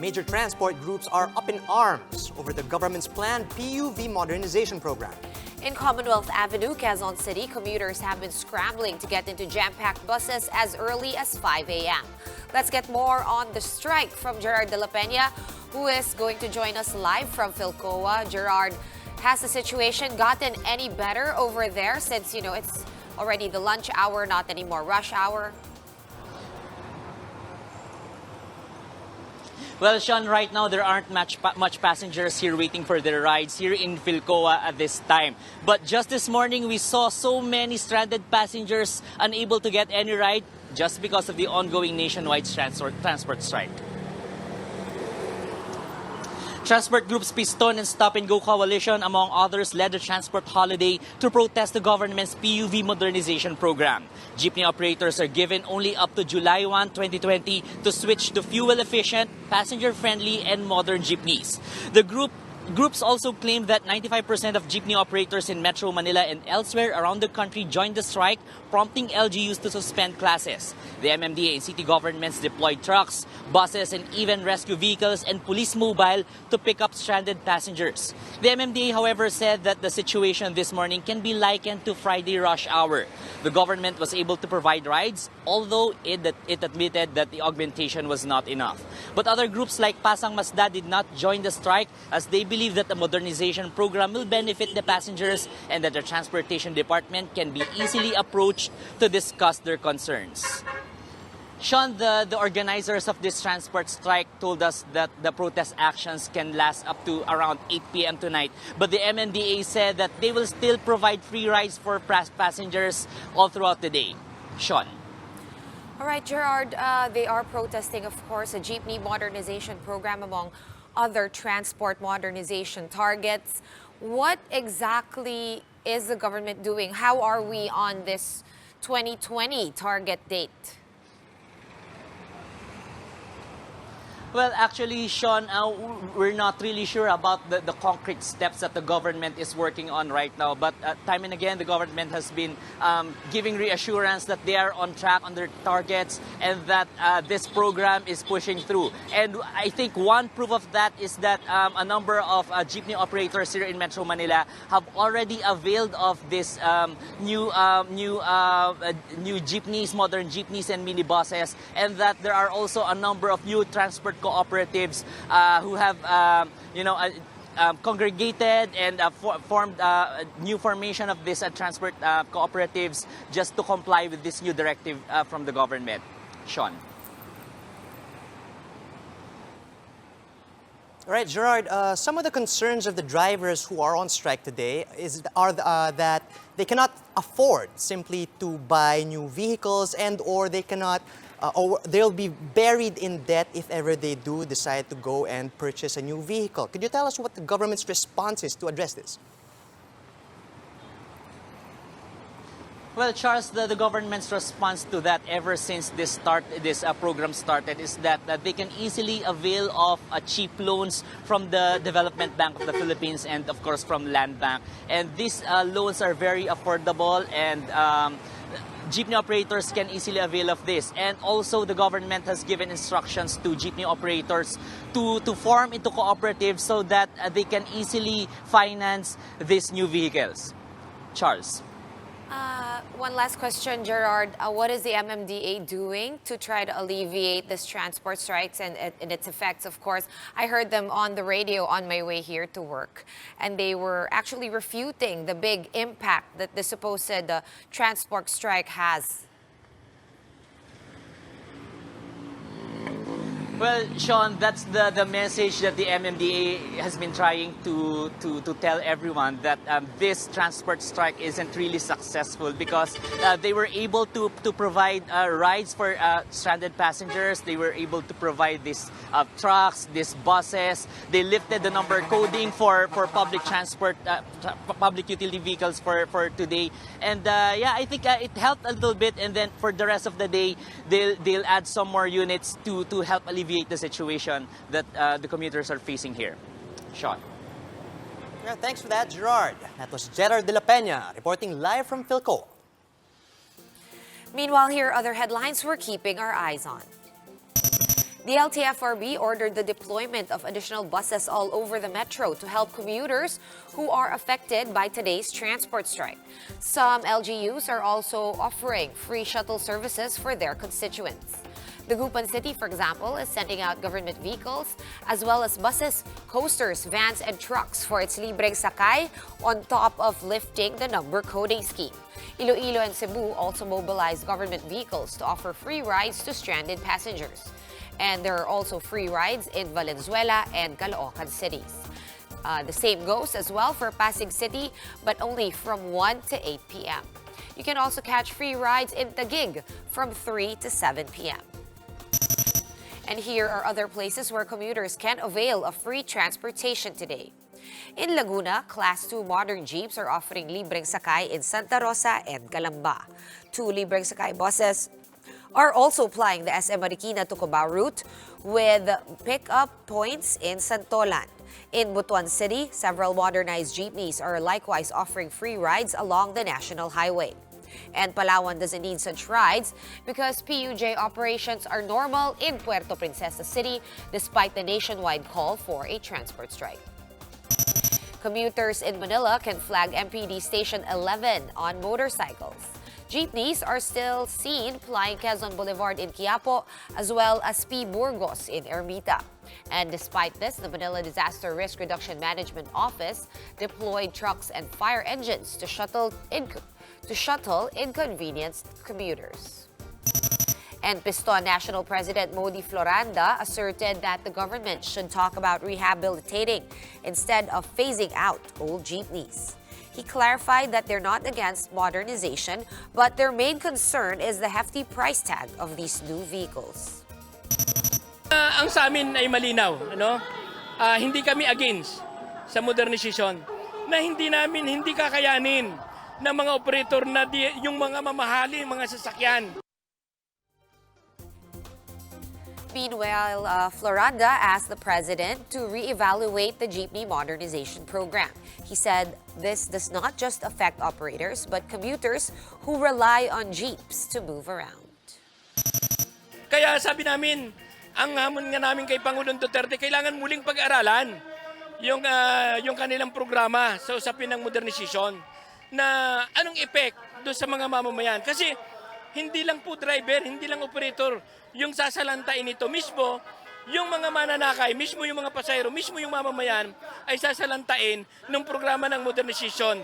Major transport groups are up in arms over the government's planned PUV modernization program. In Commonwealth Avenue, Quezon City, commuters have been scrambling to get into jam-packed buses as early as 5 a.m. Let's get more on the strike from Gerard de la Peña, who is going to join us live from Philcoa. Gerard, has the situation gotten any better over there since, it's already the lunch hour, not anymore rush hour? Well, Sean, right now there aren't much passengers here waiting for their rides here in Philcoa at this time. But just this morning, we saw so many stranded passengers unable to get any ride just because of the ongoing nationwide transport strike. Transport groups PISTON and Stop and Go Coalition, among others, led the transport holiday to protest the government's PUV modernization program. Jeepney operators are given only up to July 1, 2020 to switch to fuel-efficient, passenger-friendly, and modern jeepneys. The groups also claim that 95% of jeepney operators in Metro Manila and elsewhere around the country joined the strike, prompting LGUs to suspend classes. The MMDA and city governments deployed trucks, buses, and even rescue vehicles and police mobile to pick up stranded passengers. The MMDA, however, said that the situation this morning can be likened to Friday rush hour. The government was able to provide rides, although it admitted that the augmentation was not enough. But other groups like Pasang Masda did not join the strike as they believe that the modernization program will benefit the passengers and that the transportation department can be easily approached to discuss their concerns. Sean, the organizers of this transport strike told us that the protest actions can last up to around 8 p.m. tonight. But the MMDA said that they will still provide free rides for passengers all throughout the day. Sean. All right, Gerard, they are protesting, of course, a jeepney modernization program among other transport modernization targets. What exactly is the government doing? How are we on this 2020 target date? Well, actually, Sean, we're not really sure about the concrete steps that the government is working on right now. But time and again, the government has been giving reassurance that they are on track on their targets and that this program is pushing through. And I think one proof of that is that a number of jeepney operators here in Metro Manila have already availed of this new jeepneys, modern jeepneys and minibuses, and that there are also a number of new transport cooperatives who have, congregated and formed new formation of these transport cooperatives just to comply with this new directive from the government. Sean. All right, Gerard, some of the concerns of the drivers who are on strike today are that they cannot afford simply to buy new vehicles or they cannot or they'll be buried in debt if ever they do decide to go and purchase a new vehicle. Could you tell us what the government's response is to address this? Well, Charles, the government's response to that ever since this program started is that they can easily avail of cheap loans from the Development Bank of the Philippines and, of course, from Land Bank. And these loans are very affordable and jeepney operators can easily avail of this. And also the government has given instructions to jeepney operators to form into cooperatives so that they can easily finance these new vehicles. Charles. One last question, Gerard. What is the MMDA doing to try to alleviate this transport strikes and its effects, of course? I heard them on the radio on my way here to work, and they were actually refuting the big impact that the supposed transport strike has. Well, Sean, that's the message that the MMDA has been trying to tell everyone, that this transport strike isn't really successful because they were able to provide rides for stranded passengers. They were able to provide these trucks, these buses. They lifted the number coding for public transport, public utility vehicles for today. And I think it helped a little bit. And then for the rest of the day, they'll add some more units to help alleviate the situation that the commuters are facing here. Sean. Yeah, thanks for that, Gerard. That was Gerard de la Peña reporting live from Philcoa. Meanwhile, here are other headlines we're keeping our eyes on. The LTFRB ordered the deployment of additional buses all over the metro to help commuters who are affected by today's transport strike. Some LGUs are also offering free shuttle services for their constituents. Dagupan City, for example, is sending out government vehicles as well as buses, coasters, vans, and trucks for its libreng sakay on top of lifting the number coding scheme. Iloilo and Cebu also mobilized government vehicles to offer free rides to stranded passengers. And there are also free rides in Valenzuela and Caloocan cities. The same goes as well for Pasig City, but only from 1 to 8 p.m. You can also catch free rides in Taguig from 3 to 7 p.m. And here are other places where commuters can avail of free transportation today. In Laguna, Class 2 modern jeeps are offering libreng sakay in Santa Rosa and Calamba. 2 libreng sakay buses are also plying the SM Marikina to Cubao route with pickup points in Santolan. In Butuan City, several modernized jeepneys are likewise offering free rides along the national highway. And Palawan doesn't need such rides because PUJ operations are normal in Puerto Princesa City despite the nationwide call for a transport strike. Commuters in Manila can flag MPD Station 11 on motorcycles. Jeepneys are still seen plying Quezon Boulevard in Quiapo as well as P. Burgos in Ermita. And despite this, the Manila Disaster Risk Reduction Management Office deployed trucks and fire engines to shuttle inconvenienced commuters. And PISTON National President Modi Floranda asserted that the government should talk about rehabilitating instead of phasing out old jeepneys. He clarified that they're not against modernization, but their main concern is the hefty price tag of these new vehicles. Ang sa amin ay malinaw, hindi kami against sa modernization na hindi kakayanin ng mga operator na yung mga mamahaling mga sasakyan. Meanwhile, Floranda asked the president to reevaluate the jeepney modernization program. He said this does not just affect operators but commuters who rely on jeeps to move around. Kaya sabi namin, ang hamon nga namin kay Pangulong Duterte, kailangan muling pag-aralan yung kanilang programa sa usapin ng modernization na anong effect doon sa mga mamamayan. Kasi hindi lang po driver, hindi lang operator yung sasalantain ito. Mismo, yung mga mananakay, mismo yung mga pasahero, mismo yung mamamayan ay sasalantain ng programa ng modernization.